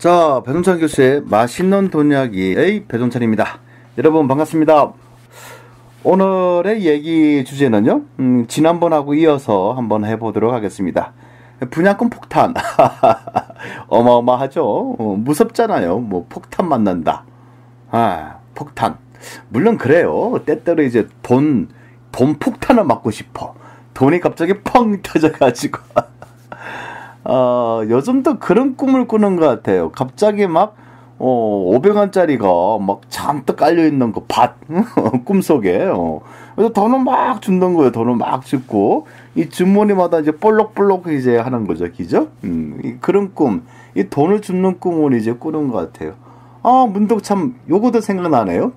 자, 배동찬 교수의 맛있는 돈 이야기의 배동찬입니다. 여러분 반갑습니다. 오늘의 얘기 주제는요, 지난번하고 이어서 한번 해보도록 하겠습니다. 분양권 폭탄. 어마어마하죠. 무섭잖아요. 뭐 폭탄 만난다. 폭탄. 물론 그래요. 때때로 이제 돈 폭탄을 맞고 싶어. 돈이 갑자기 펑 터져가지고. 요즘도 그런 꿈을 꾸는 것 같아요. 갑자기 막 500원짜리가 막 잔뜩 깔려있는 그 밭 꿈속에 그래서 돈을 막 준다는 거예요. 돈을 막 줍고 이 주머니마다 이제 볼록볼록 이제 하는 거죠. 그죠? 그런 꿈, 이 돈을 줍는 꿈을 이제 꾸는 것 같아요. 문득 참 요거도 생각나네요.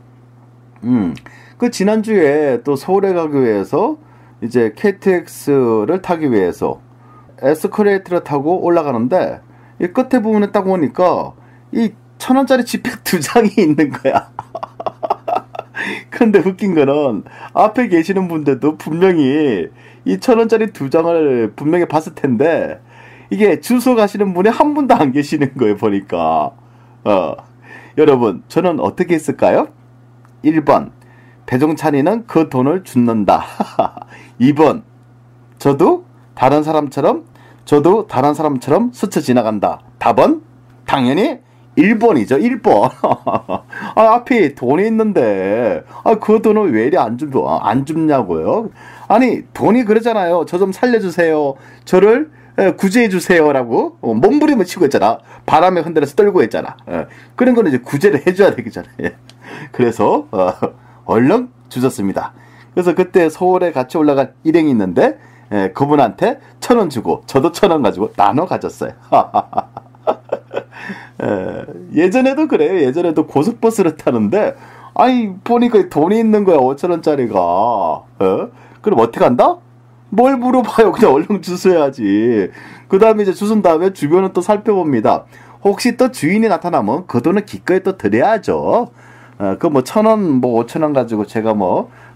그 지난주에 또 서울에 가기 위해서 이제 KTX를 타기 위해서 에스컬레이터를 타고 올라가는데 이 끝에 부분에 딱 보니까 이 1,000원짜리 지폐 2장이 있는 거야. 근데 웃긴 거는 앞에 계시는 분들도 분명히 이 1,000원짜리 2장을 분명히 봤을 텐데 이게 주소 가시는 분이 한 분도 안 계시는 거예요. 보니까 여러분 저는 어떻게 했을까요? 1번 배종찬이는 그 돈을 줍는다. 2번 저도 다른 사람처럼 스쳐 지나간다. 답은 당연히 1번이죠. 1번. 앞에 돈이 있는데 그 돈을 왜 이리 안 줍냐고요. 아니 돈이 그러잖아요. 저 좀 살려주세요. 저를 구제해 주세요라고 몸부림을 치고 있잖아. 바람에 흔들려서 떨고 있잖아. 그런 거는 이제 구제를 해줘야 되겠잖아요. 그래서 얼른 주셨습니다. 그래서 그때 서울에 같이 올라간 일행이 있는데 그분한테 1,000원 주고 저도 1,000원 가지고 나눠 가졌어요. 예전에도 그래요. 예전에도 고속버스를 타는데 보니까 돈이 있는 거야. 5,000원짜리가. 그럼 어떻게 한다? 뭘 물어봐요. 그냥 얼른 주셔야지. 그 다음에 이제 주신 다음에 주변을 또 살펴봅니다. 혹시 또 주인이 나타나면 그 돈을 기꺼이 또 드려야죠. 그 뭐 1,000원, 뭐 5,000원 가지고 제가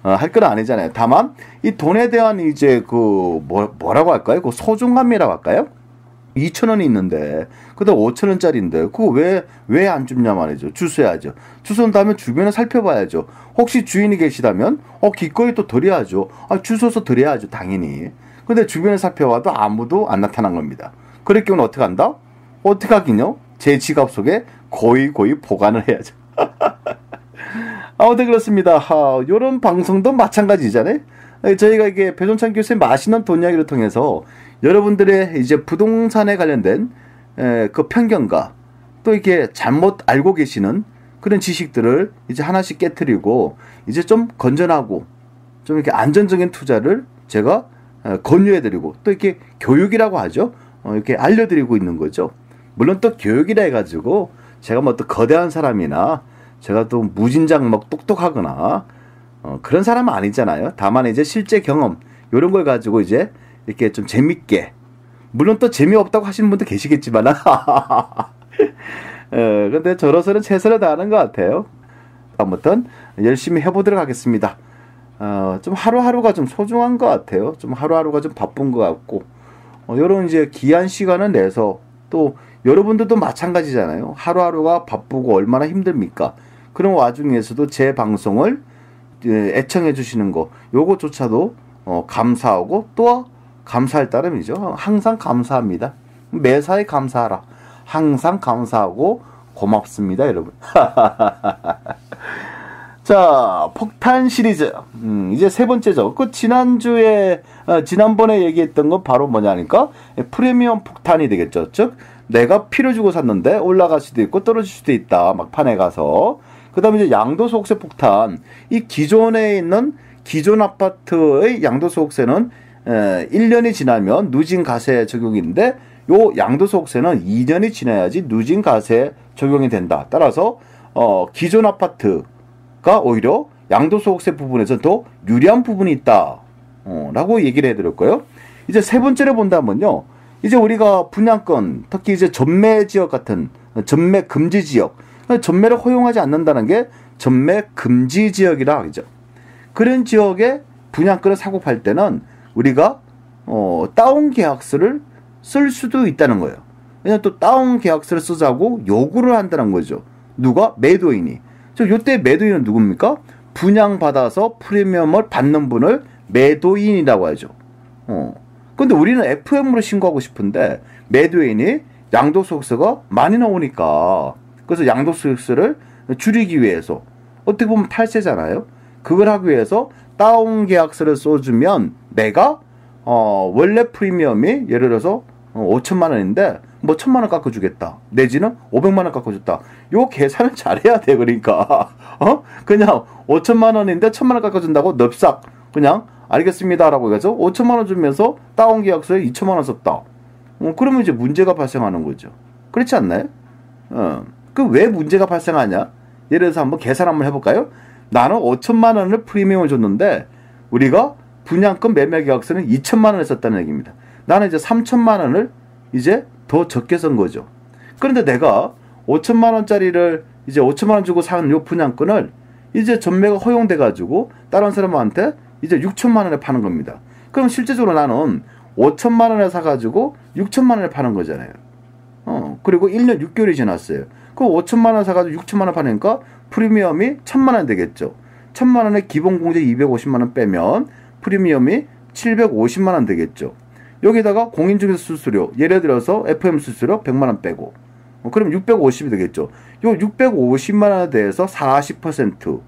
할 건 아니잖아요. 다만 이 돈에 대한 이제 뭐라고 할까요? 그 소중함이라고 할까요? 2,000원이 있는데 그다음 5,000원짜리인데 그거 왜 안 줍냐 말이죠. 주셔야죠. 주선 다음에 주변을 살펴봐야죠. 혹시 주인이 계시다면 기꺼이 또 드려야죠. 주셔서 드려야죠. 당연히. 근데 주변을 살펴봐도 아무도 안 나타난 겁니다. 그럴 경우는 어떻게 한다? 어떻게 하긴요? 제 지갑 속에 고이 보관을 해야죠. 아무튼 그렇습니다. 요런 방송도 마찬가지잖아요. 저희가 이게 배종찬 교수의 맛있는 돈 이야기를 통해서 여러분들의 이제 부동산에 관련된 그 편견과 또 이렇게 잘못 알고 계시는 그런 지식들을 이제 하나씩 깨트리고 이제 좀 건전하고 좀 이렇게 안전적인 투자를 제가 권유해드리고 또 이렇게 교육이라고 하죠. 이렇게 알려드리고 있는 거죠. 물론 또 교육이라 해가지고 제가 뭐 또 거대한 사람이나 제가 또 무진장 막 똑똑하거나 그런 사람은 아니잖아요. 다만 이제 실제 경험 이런 걸 가지고 이제 이렇게 좀 재밌게, 물론 또 재미없다고 하시는 분도 계시겠지만 근데 저로서는 최선을 다하는 것 같아요. 아무튼 열심히 해보도록 하겠습니다. 좀 하루하루가 좀 소중한 것 같아요. 좀 하루하루가 좀 바쁜 것 같고 이런 이제 귀한 시간을 내서 또 여러분들도 마찬가지잖아요. 하루하루가 바쁘고 얼마나 힘듭니까? 그런 와중에서도 제 방송을 애청해 주시는 거 요거조차도 감사하고 또 감사할 따름이죠. 항상 감사합니다. 매사에 감사하라. 항상 감사하고 고맙습니다, 여러분. 자, 폭탄 시리즈. 이제 세 번째죠. 그 지난번에 얘기했던 건 바로 뭐냐니까 프리미엄 폭탄이 되겠죠. 즉, 내가 피를 주고 샀는데 올라갈 수도 있고 떨어질 수도 있다. 막판에 가서. 그 다음에 이제 양도소득세 폭탄. 이 기존에 있는 기존 아파트의 양도소득세는 1년이 지나면 누진과세 적용인데 요 양도소득세는 2년이 지나야지 누진과세 적용이 된다. 따라서 기존 아파트가 오히려 양도소득세 부분에서 더 유리한 부분이 있다. 라고 얘기를 해드렸고요. 이제 세 번째로 본다면요. 이제 우리가 분양권, 특히 이제 전매 지역 같은 전매 금지 지역, 전매를 허용하지 않는다는 게 전매 금지 지역이라 하죠. 그런 지역에 분양권을 사고 팔 때는 우리가 다운 계약서를 쓸 수도 있다는 거예요. 왜냐면 또 다운 계약서를 쓰자고 요구를 한다는 거죠. 누가? 매도인이. 요때 매도인은 누굽니까? 분양받아서 프리미엄을 받는 분을 매도인이라고 하죠. 근데 우리는 FM으로 신고하고 싶은데 매도인이 양도소득세가 많이 나오니까 그래서 양도소득세를 줄이기 위해서 어떻게 보면 탈세잖아요. 그걸 하기 위해서 다운 계약서를 써주면 내가 원래 프리미엄이 예를 들어서 5천만 원인데 뭐 1천만 원 깎아주겠다. 내지는 500만 원 깎아줬다. 요 계산을 잘해야 돼. 그러니까 그냥 5천만 원인데 1천만 원 깎아준다고 넙싹 그냥 알겠습니다라고 해서 5천만 원 주면서 다운 계약서에 2천만 원 썼다. 그러면 이제 문제가 발생하는 거죠. 그렇지 않나요? 그 왜 문제가 발생하냐? 예를 들어서 한번 계산 한번 해볼까요? 나는 5천만 원을 프리미엄을 줬는데 우리가 분양권 매매 계약서는 2천만 원을 썼다는 얘기입니다. 나는 이제 3천만 원을 이제 더 적게 쓴 거죠. 그런데 내가 5천만 원짜리를 이제 5천만 원 주고 사는 요 분양권을 이제 전매가 허용돼 가지고 다른 사람한테 이제 6천만 원에 파는 겁니다. 그럼 실제적으로 나는 5천만 원에 사가지고 6천만 원에 파는 거잖아요. 그리고 1년 6개월이 지났어요. 그 5천만 원 사가지고 6천만 원 파니까 프리미엄이 1천만 원 되겠죠. 1천만 원에 기본 공제 250만 원 빼면 프리미엄이 750만 원 되겠죠. 여기다가 공인중개사 수수료, 예를 들어서 FM 수수료 100만 원 빼고, 그럼 650이 되겠죠. 요 650만 원에 대해서 40%,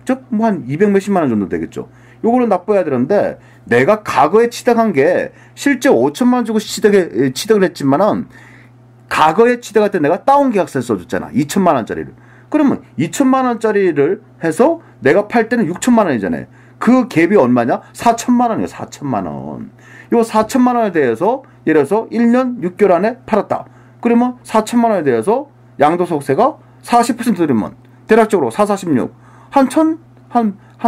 즉 뭐 한 200 몇십만 원 정도 되겠죠. 요거를 납부해야 되는데 내가 과거에 취득한 게 실제 5천만 원 주고 취득을 했지만은 과거에 취득할 때 내가 다운 계약서를 써줬잖아. 2천만 원짜리를. 그러면 2천만 원짜리를 해서 내가 팔 때는 6천만 원이잖아요. 그 갭이 얼마냐? 4천만 원이에요. 4천만 원. 요 4천만 원에 대해서 예를 들어서 1년 6개월 안에 팔았다. 그러면 4천만 원에 대해서 양도소득세가 40% 들으면 대략적으로 4, 46. 한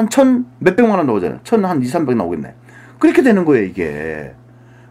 천 몇백만 원 나오잖아요. 한 2, 300 나오겠네. 그렇게 되는 거예요, 이게.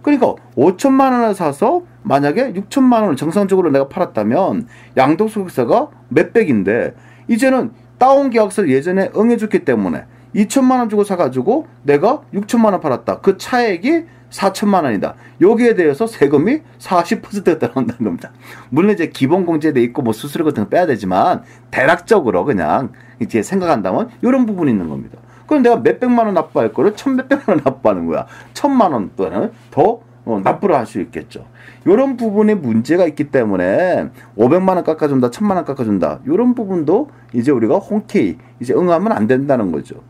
그러니까 5천만 원을 사서 만약에 6천만 원을 정상적으로 내가 팔았다면 양도소득세가 몇백인데 이제는 다운 계약서를 예전에 응해줬기 때문에 2천만 원 주고 사가지고 내가 6천만 원 팔았다. 그 차액이 4천만 원이다. 여기에 대해서 세금이 40%가 나온다는 겁니다. 물론 이제 기본공제돼 있고 뭐 수수료 같은 거 빼야 되지만 대략적으로 그냥 이제 생각한다면 이런 부분이 있는 겁니다. 그럼 내가 몇백만 원 납부할 거를 천몇백만 원 납부하는 거야. 1,000만 원 또는 더 납부를 할 수 있겠죠. 이런 부분에 문제가 있기 때문에 500만 원 깎아준다, 1,000만 원 깎아준다. 이런 부분도 이제 우리가 흔쾌히 이제 응하면 안 된다는 거죠.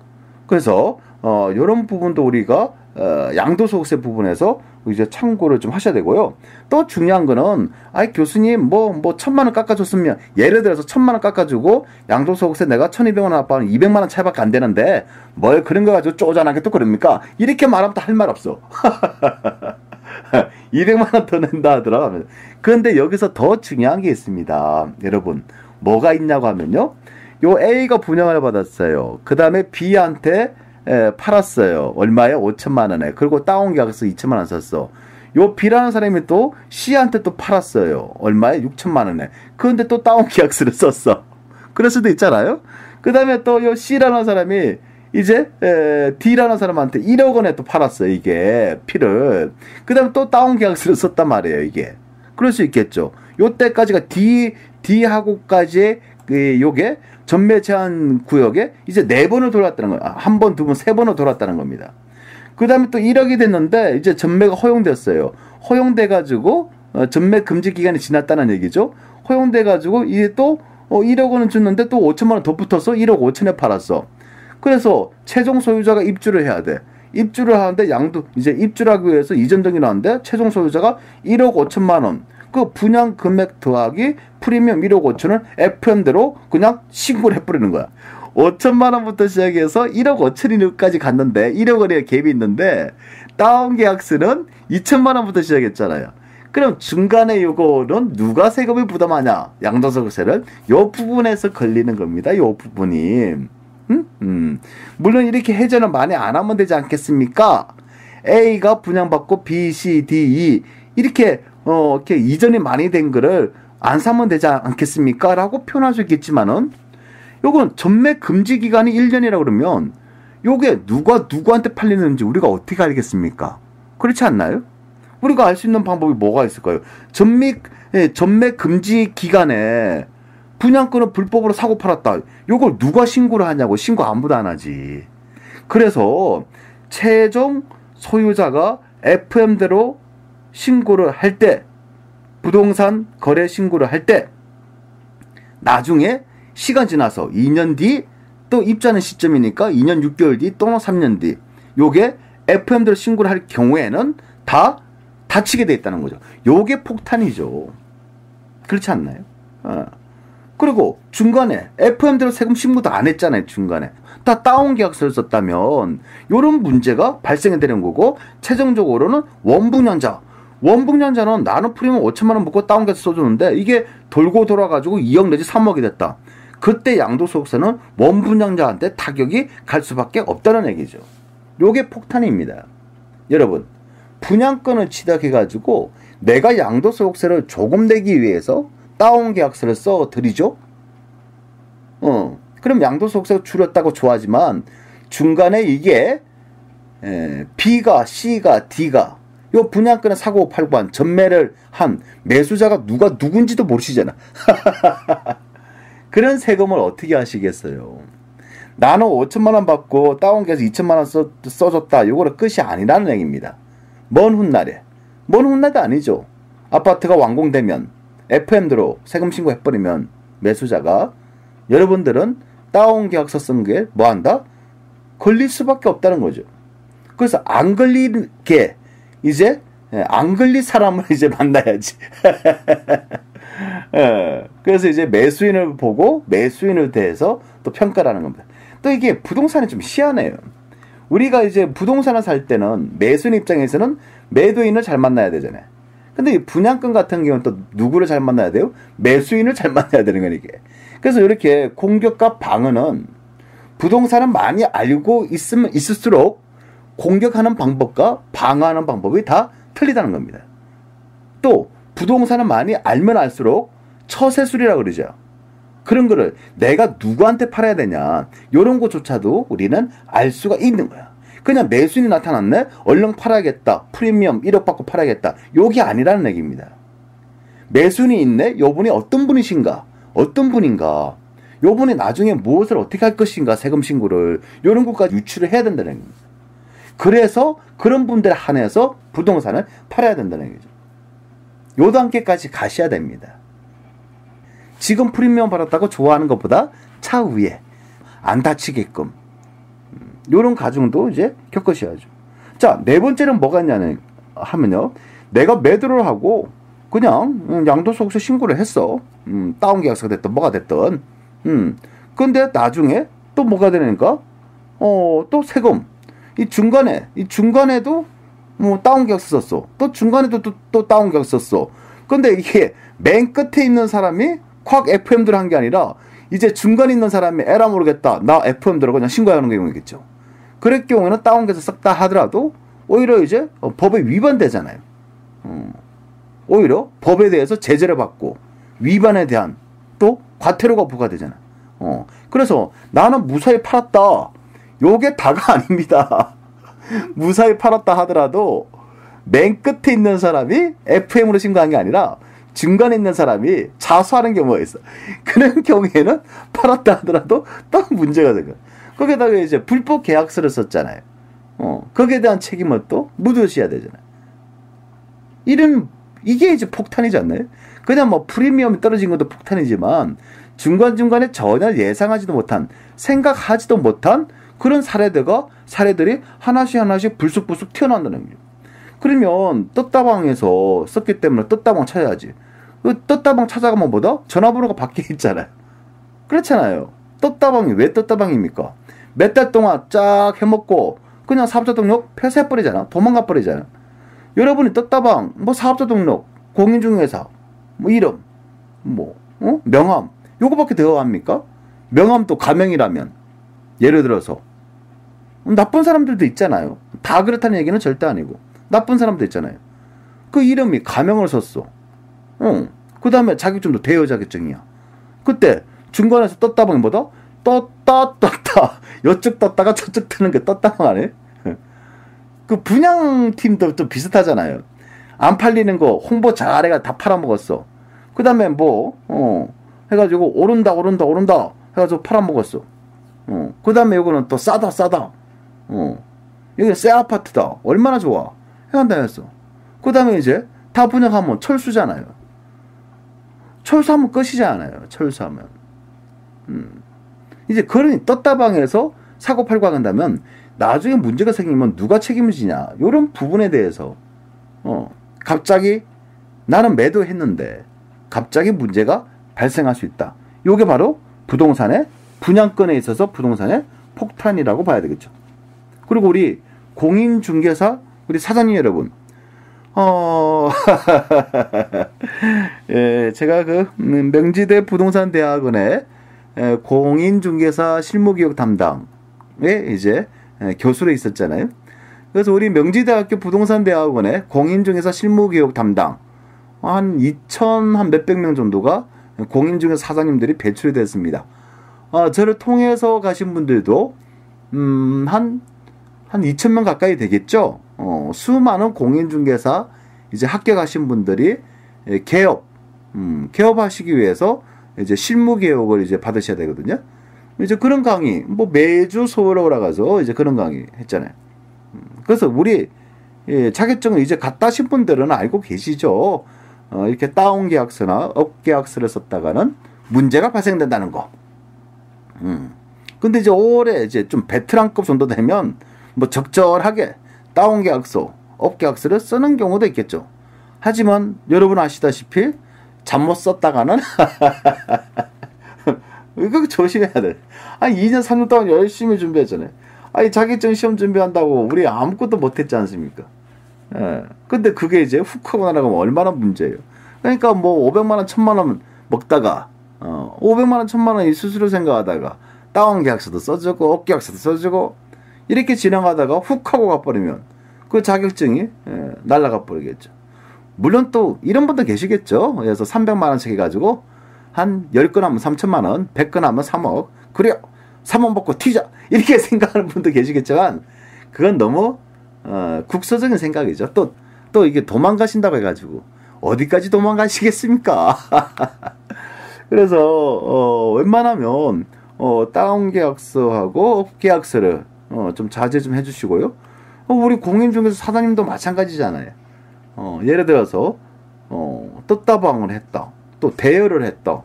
그래서 이런 부분도 우리가 양도소득세 부분에서 이제 참고를 좀 하셔야 되고요. 또 중요한 거는 교수님 뭐 1,000만 원 깎아줬으면 예를 들어서 1,000만 원 깎아주고 양도소득세 내가 1,200원 납부하면 200만 원 차이밖에 안 되는데 뭘 그런 거 가지고 쪼잔하게 또 그럽니까? 이렇게 말하면 또 할 말 없어. 200만 원 더 낸다 하더라. 그런데 여기서 더 중요한 게 있습니다. 여러분 뭐가 있냐고 하면요. 요 A가 분양을 받았어요. 그 다음에 B한테 팔았어요. 얼마에? 5천만 원에. 그리고 다운 계약서 2천만 원 썼어. 요 B라는 사람이 또 C한테 또 팔았어요. 얼마에? 6천만 원에. 그런데 또 다운 계약서를 썼어. 그럴 수도 있잖아요. 그 다음에 또 요 C라는 사람이 이제 D라는 사람한테 1억 원에 또 팔았어요. 이게 P를. 그 다음에 또 다운 계약서를 썼단 말이에요. 이게. 그럴 수 있겠죠. 요때까지가 D하고까지의 요게 전매 제한 구역에 이제 4번을 돌았다는 거예요. 한 번, 두 번, 3번을 돌았다는 겁니다. 그 다음에 또 1억이 됐는데 이제 전매가 허용됐어요. 허용돼가지고 전매 금지 기간이 지났다는 얘기죠. 허용돼가지고 이게 또 1억 원을 줬는데 또 5천만 원 더 붙어서 1억 5천에 팔았어. 그래서 최종 소유자가 입주를 해야 돼. 입주를 하는데 이제 입주를 하기 위해서 이전 등기를 하는데 최종 소유자가 1억 5천만 원. 그 분양 금액 더하기 프리미엄 1억 5천을 FM대로 그냥 신고를 해버리는 거야. 5천만 원부터 시작해서 1억 5천까지 갔는데 1억 원의 갭이 있는데 다운 계약서는 2천만 원부터 시작했잖아요. 그럼 중간에 요거는 누가 세금을 부담하냐? 양도소득세를 요 부분에서 걸리는 겁니다. 요 부분이. 물론 이렇게 해제는 많이 안 하면 되지 않겠습니까? A가 분양받고 B, C, D, E 이렇게 이전이 많이 된 거를 안 사면 되지 않겠습니까? 라고 표현할 수 있겠지만은, 요건 전매 금지 기간이 1년이라 그러면, 요게 누구한테 팔리는지 우리가 어떻게 알겠습니까? 그렇지 않나요? 우리가 알 수 있는 방법이 뭐가 있을까요? 전매 예, 전매 금지 기간에 분양권을 불법으로 사고 팔았다. 요걸 누가 신고를 하냐고. 신고 아무도 안 하지. 그래서 최종 소유자가 FM대로 신고를 할 때, 부동산 거래 신고를 할 때 나중에 시간 지나서 2년 뒤 또 입주하는 시점이니까 2년 6개월 뒤 또는 3년 뒤 요게 FM대로 신고를 할 경우에는 다 다치게 돼 있다는 거죠. 요게 폭탄이죠. 그렇지 않나요? 그리고 중간에 FM대로 세금 신고도 안 했잖아요. 중간에 다 다운 계약서를 썼다면 요런 문제가 발생이 되는 거고, 최종적으로는 원분양자는 나는 프리미엄 5천만 원 묻고 다운 계약서 써줬는데 이게 돌고 돌아가지고 2억 내지 3억이 됐다. 그때 양도소득세는 원분양자한테 타격이 갈 수밖에 없다는 얘기죠. 요게 폭탄입니다. 여러분, 분양권을 취득해가지고 내가 양도소득세를 조금 내기 위해서 다운계약서를 써드리죠. 그럼 양도소득세가 줄였다고 좋아하지만 중간에 이게 B가 C가 D가 요 분양권을 사고 팔고 한 전매를 한 매수자가 누군지도 모르시잖아. 그런 세금을 어떻게 하시겠어요? 나는 5천만 원 받고 다운계약서 2천만 원 써줬다. 요거는 끝이 아니라는 얘기입니다. 먼 훗날에. 먼 훗날도 아니죠. 아파트가 완공되면 FM대로 세금 신고해버리면 매수자가, 여러분들은 다운계약서 쓴 게 뭐한다? 걸릴 수밖에 없다는 거죠. 그래서 안 걸리게 이제 안 걸릴 사람을 이제 만나야지. 그래서 이제 매수인을 보고 매수인을 대해서 또 평가를 하는 겁니다. 또 이게 부동산이 좀 희한해요. 우리가 이제 부동산을 살 때는 매수인 입장에서는 매도인을 잘 만나야 되잖아요. 근데 이 분양권 같은 경우는 또 누구를 잘 만나야 돼요? 매수인을 잘 만나야 되는 거니까. 이게. 그래서 이렇게 공격과 방어는 부동산은 많이 알고 있을수록 공격하는 방법과 방어하는 방법이 다 틀리다는 겁니다. 또 부동산은 많이 알면 알수록 처세술이라고 그러죠. 그런 거를 내가 누구한테 팔아야 되냐, 이런 것조차도 우리는 알 수가 있는 거야. 그냥 매수인이 나타났네? 얼른 팔아야겠다. 프리미엄 1억 받고 팔아야겠다. 요게 아니라는 얘기입니다. 매수인이 있네? 요분이 어떤 분이신가? 어떤 분인가? 요분이 나중에 무엇을 어떻게 할 것인가? 세금 신고를. 요런 것까지 유추를 해야 된다는 얘기입니다. 그래서 그런 분들에 한해서 부동산을 팔아야 된다는 얘기죠. 요 단계까지 가셔야 됩니다. 지금 프리미엄 받았다고 좋아하는 것보다 차후에 안 다치게끔 요런 가중도 이제 겪으셔야죠. 자, 네 번째는 뭐가 있냐는 하면요. 내가 매도를 하고 그냥 양도소득세 신고를 했어. 다운계약서가 됐든 뭐가 됐든. 근데 나중에 또 뭐가 되니까 또 세금. 이 중간에도 뭐 다운계약서 썼어. 또 중간에도 또 다운계약서 썼어. 근데 이게 맨 끝에 있는 사람이 콱 FM대로 한 게 아니라 이제 중간에 있는 사람이 에라 모르겠다. 나 FM대로 그냥 신고하는 경우겠죠. 그럴 경우에는 다운계약서 썼다 하더라도 오히려 이제 법에 위반되잖아요. 오히려 법에 대해서 제재를 받고 위반에 대한 또 과태료가 부과되잖아. 그래서 나는 무사히 팔았다. 요게 다가 아닙니다. 무사히 팔았다 하더라도 맨 끝에 있는 사람이 FM으로 신고한 게 아니라 중간에 있는 사람이 자수하는 경우가 있어. 그런 경우에는 팔았다 하더라도 또 문제가 되고. 거기다가 이제 불법 계약서를 썼잖아요. 거기에 대한 책임을 또 묻으셔야 되잖아요. 이게 이제 폭탄이지 않나요? 그냥 뭐 프리미엄이 떨어진 것도 폭탄이지만 중간중간에 전혀 예상하지도 못한, 생각하지도 못한 그런 사례들이 하나씩 불쑥불쑥 튀어나온다는 거죠. 그러면 떴다방에서 썼기 때문에 떴다방 찾아야지. 그 떴다방 찾아가면 뭐다? 전화번호가 바뀌어 있잖아요. 그렇잖아요. 떴다방이 왜 떴다방입니까? 몇 달 동안 쫙 해먹고 그냥 사업자 등록 폐쇄해버리잖아. 도망가버리잖아. 여러분이 떴다방, 뭐 사업자 등록, 공인중개사, 뭐 이름, 명함, 요거밖에 대화 합니까? 명함도 가명이라면, 예를 들어서 나쁜 사람들도 있잖아요. 다 그렇다는 얘기는 절대 아니고 나쁜 사람도 있잖아요. 그 이름이 가명을 썼어. 그 다음에 자격증도 대여 자격증이야. 그때 중간에서 떴다방이 뭐다? 떴다 이쪽 떴다가 저쪽 뜨는 게 떴다방 아니에요? 그 분양팀도 좀 비슷하잖아요. 안 팔리는 거 홍보 잘해가 다 팔아먹었어. 그 다음에 뭐, 해가지고 오른다 해가지고 팔아먹었어. 그 다음에 이거는 또 싸다. 여기 새 아파트다. 얼마나 좋아. 해간다 했어. 그 다음에 이제 다 분양하면 철수잖아요. 철수하면 끝이잖아요. 철수하면. 이제 그러니 떴다방에서 사고팔고 한다면 나중에 문제가 생기면 누가 책임을 지냐. 이런 부분에 대해서 갑자기 나는 매도했는데 갑자기 문제가 발생할 수 있다. 이게 바로 부동산의 분양권에 있어서 부동산의 폭탄이라고 봐야 되겠죠. 그리고 우리 공인중개사 우리 사장님 여러분, 예, 제가 그 명지대 부동산대학원의 공인중개사 실무교육 담당에 이제 교수로 있었잖아요. 그래서 우리 명지대학교 부동산대학원의 공인중개사 실무교육 담당 한 2,000 몇백 명 정도가 공인중개사 사장님들이 배출이 됐습니다. 저를 통해서 가신 분들도 한 2,000명 가까이 되겠죠. 수많은 공인중개사 이제 합격하신 분들이 개업하시기 위해서 이제 실무교육을 이제 받으셔야 되거든요. 이제 그런 강의, 뭐 매주 서울에 올라가서 이제 그런 강의 했잖아요. 그래서 우리 자격증을 이제 갖다 하신 분들은 알고 계시죠. 이렇게 다운 계약서나 업 계약서를 썼다가는 문제가 발생된다는 거. 근데 이제 올해 이제 좀 베테랑급 정도 되면 뭐 적절하게 다운 계약서, 업 계약서를 쓰는 경우도 있겠죠. 하지만 여러분 아시다시피 잘못 썼다가는 이거 조심해야 돼. 아니 2년 3년 동안 열심히 준비했잖아요. 아니 자격증 시험 준비한다고 우리 아무것도 못했지 않습니까? 예. 근데 그게 이제 훅 하고 나가면 얼마나 문제예요. 그러니까 뭐 500만 원, 1000만 원 먹다가 500만 원, 1000만 원이 수수료 생각하다가 다운 계약서도 써주고 업 계약서도 써주고 이렇게 진행하다가 훅 하고 가버리면 그 자격증이 날아가 버리겠죠. 물론 또 이런 분도 계시겠죠. 그래서 300만 원씩 해가지고 한 10건 하면 3천만 원, 100건 하면 3억. 그래요. 3억 먹고 튀자. 이렇게 생각하는 분도 계시겠지만 그건 너무 국소적인 생각이죠. 또 이게 도망가신다고 해가지고 어디까지 도망가시겠습니까? 그래서 웬만하면 다운 계약서하고 업 계약서를 좀 자제 좀 해주시고요. 우리 공인중개사 사장님도 마찬가지잖아요. 예를 들어서 떴다방을 했다. 또 대여를 했다.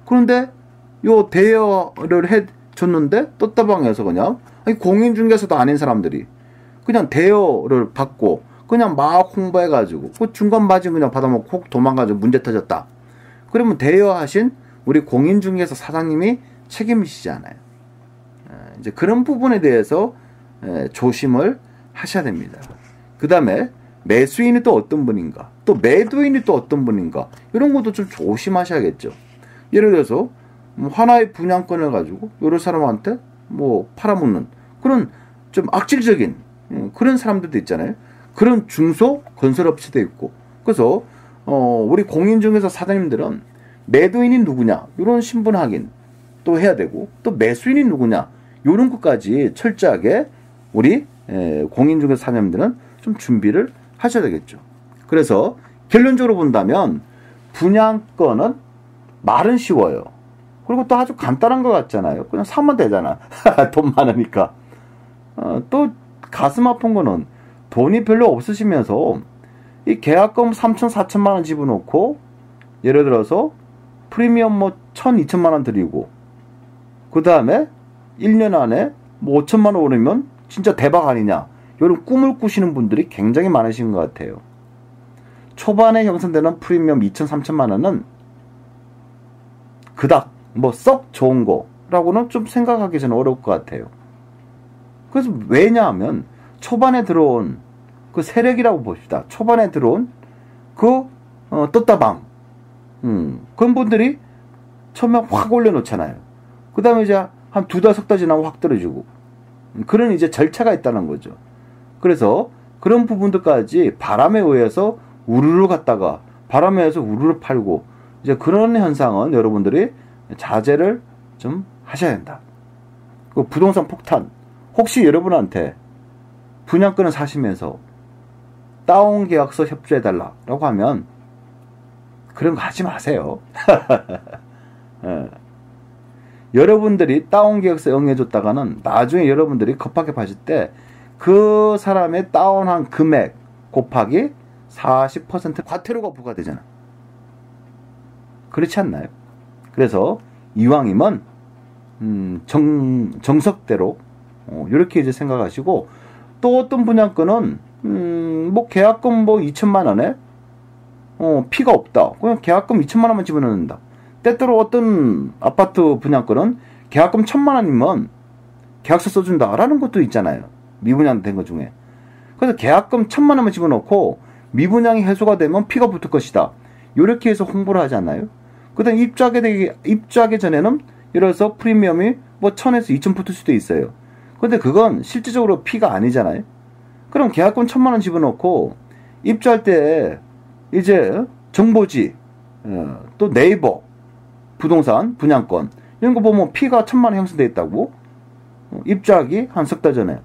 그런데 요 대여를 해줬는데 떴다방에서 그냥 공인중개사도 아닌 사람들이 그냥 대여를 받고 그냥 막 홍보해가지고 그 중간 마진 그냥 받아먹고 혹 도망가지고 문제 터졌다. 그러면 대여하신 우리 공인중개사 사장님이 책임이시잖아요. 이제 그런 부분에 대해서 조심을 하셔야 됩니다. 그 다음에 매수인이 또 어떤 분인가, 또 매도인이 또 어떤 분인가, 이런 것도 좀 조심하셔야겠죠. 예를 들어서 하나의 분양권을 가지고 여러 사람한테 뭐 팔아먹는 그런 좀 악질적인 그런 사람들도 있잖아요. 그런 중소 건설업체도 있고. 그래서 우리 공인중개사 사장님들은 매도인이 누구냐 이런 신분 확인 또 해야 되고, 또 매수인이 누구냐 이런 것까지 철저하게 우리 공인중개사 사장님들은 좀 준비를 하셔야 되겠죠. 그래서 결론적으로 본다면 분양권은 말은 쉬워요. 그리고 또 아주 간단한 것 같잖아요. 그냥 사면 되잖아. 돈 많으니까. 또 가슴 아픈 거는 돈이 별로 없으시면서 이 계약금 3천, 4천만 원 집어넣고 예를 들어서 프리미엄 뭐 1,000, 2천만 원 드리고 그 다음에 1년 안에 뭐 5천만 원 오르면 진짜 대박 아니냐. 이런 꿈을 꾸시는 분들이 굉장히 많으신 것 같아요. 초반에 형성되는 프리미엄 2천, 3천만 원은 그닥 뭐 썩 좋은 거라고는 좀 생각하기 전 어려울 것 같아요. 그래서 왜냐하면 초반에 들어온 그 세력이라고 봅시다. 초반에 들어온 그 떴다방 그런 분들이 처음에 확 올려놓잖아요. 그 다음에 이제 한 2달, 3달 지나면 확 떨어지고 그런 이제 절차가 있다는 거죠. 그래서 그런 부분들까지 바람에 의해서 우르르 갔다가 바람에 의해서 우르르 팔고 이제 그런 현상은 여러분들이 자제를 좀 하셔야 된다. 그 부동산 폭탄, 혹시 여러분한테 분양권을 사시면서 다운 계약서 협조해달라고 하면 그런 거 하지 마세요. 예. 여러분들이 다운계약서 응해줬다가는 나중에 여러분들이 급하게 파실 때 그 사람의 다운한 금액 곱하기 40% 과태료가 부과되잖아. 그렇지 않나요? 그래서 이왕이면 정석대로 이렇게 이제 생각하시고, 또 어떤 분양권은 뭐 계약금 뭐 2천만 원에 피가 없다. 그냥 계약금 2천만 원만 집어넣는다. 때때로 어떤 아파트 분양권은 계약금 1,000만 원이면 계약서 써준다라는 것도 있잖아요. 미분양 된 것 중에. 그래서 계약금 1,000만 원만 집어넣고 미분양이 해소가 되면 피가 붙을 것이다. 이렇게 해서 홍보를 하지 않나요? 그다음 입주하기 전에는 예를 들어서 프리미엄이 뭐 1,000에서 2,000 붙을 수도 있어요. 근데 그건 실질적으로 피가 아니잖아요. 그럼 계약금 1,000만 원 집어넣고 입주할 때 이제 정보지, 또 네이버 부동산 분양권 이런 거 보면 피가 1,000만 원 형성돼 있다고. 입주하기 한 석 달 전에.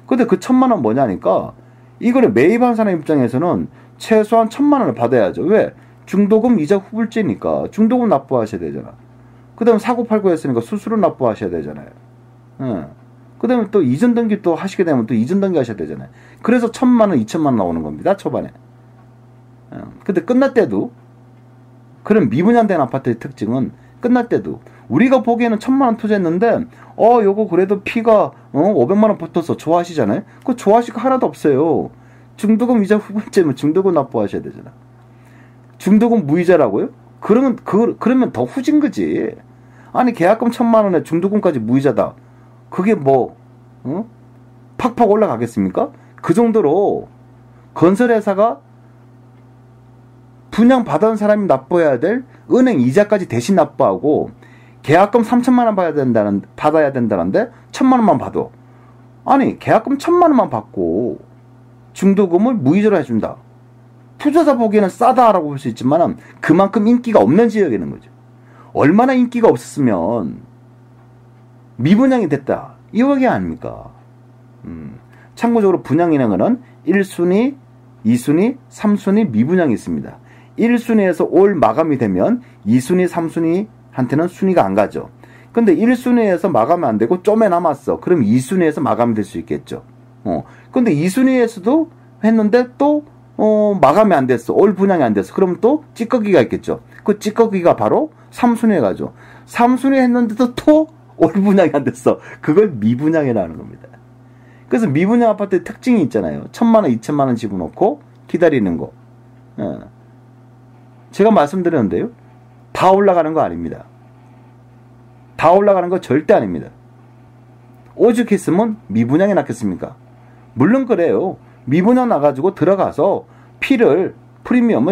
근데 그 1,000만 원 뭐냐니까, 이거를 매입한 사람 입장에서는 최소한 1,000만 원을 받아야죠. 왜? 중도금 이자 후불제니까 중도금 납부하셔야 되잖아. 그 다음에 사고팔고 했으니까 수수료 납부하셔야 되잖아요. 그 다음에 또 이전 등기 또 하시게 되면 또 이전 등기 하셔야 되잖아요. 그래서 1,000만 원, 2,000만 원 나오는 겁니다. 초반에. 근데 끝날 때도, 그런 미분양된 아파트의 특징은 끝날 때도 우리가 보기에는 1,000만 원 투자했는데 요거 그래도 피가 500만 원 붙어서 좋아하시잖아요. 그거 좋아하실 거 하나도 없어요. 중도금 이자 후불제면 중도금 납부하셔야 되잖아. 중도금 무이자라고요? 그러면 더 후진 거지. 아니 계약금 1,000만 원에 중도금까지 무이자다. 그게 뭐 팍팍 올라가겠습니까? 그 정도로 건설회사가 분양 받은 사람이 납부해야 될 은행 이자까지 대신 납부하고, 계약금 3,000만 원 받아야 된다는데 1,000만 원만 받아. 아니 계약금 1,000만 원만 받고 중도금을 무이자로 해준다. 투자자 보기에는 싸다라고 볼 수 있지만 그만큼 인기가 없는 지역이는 거죠. 얼마나 인기가 없었으면 미분양이 됐다, 이 얘기 아닙니까? 참고적으로 분양인행은 1순위, 2순위, 3순위 미분양이 있습니다. 1순위에서 올 마감이 되면 2순위, 3순위한테는 순위가 안 가죠. 근데 1순위에서 마감이 안 되고 좀에 남았어. 그럼 2순위에서 마감이 될 수 있겠죠. 근데 2순위에서도 했는데 또 마감이 안 됐어. 올 분양이 안 됐어. 그럼 또 찌꺼기가 있겠죠. 그 찌꺼기가 바로 3순위에 가죠. 3순위 했는데도 또 올 분양이 안 됐어. 그걸 미분양이라는 겁니다. 그래서 미분양 아파트의 특징이 있잖아요. 1,000만 원, 2,000만 원 집어넣고 기다리는 거. 제가 말씀드렸는데요. 다 올라가는 거 아닙니다. 다 올라가는 거 절대 아닙니다. 오죽했으면 미분양이 낫겠습니까? 물론 그래요. 미분양 나가지고 들어가서 프리미엄을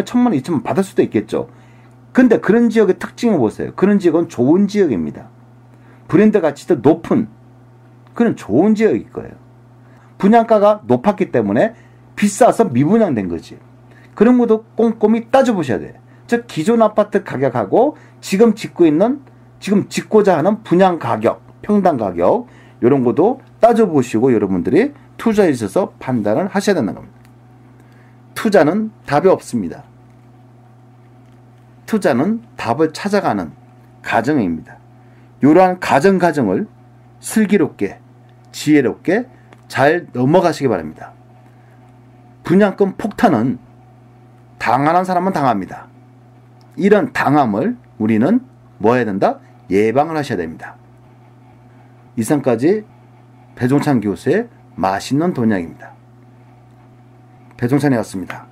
1,000만 원, 2,000만 원 받을 수도 있겠죠. 근데 그런 지역의 특징을 보세요. 그런 지역은 좋은 지역입니다. 브랜드 가치도 높은 그런 좋은 지역일 거예요. 분양가가 높았기 때문에 비싸서 미분양된 거지. 그런 것도 꼼꼼히 따져보셔야 돼요. 즉 기존 아파트 가격하고 지금 짓고자 하는 분양 가격, 평당 가격, 이런 것도 따져보시고 여러분들이 투자에 있어서 판단을 하셔야 되는 겁니다. 투자는 답이 없습니다. 투자는 답을 찾아가는 과정입니다. 이러한 과정을 슬기롭게, 지혜롭게 잘 넘어가시기 바랍니다. 분양금 폭탄은 당하는 사람은 당합니다. 이런 당함을 우리는 뭐 해야 된다? 예방을 하셔야 됩니다. 이상까지 배종찬 교수의 맛있는 돈이야기입니다. 배종찬이었습니다.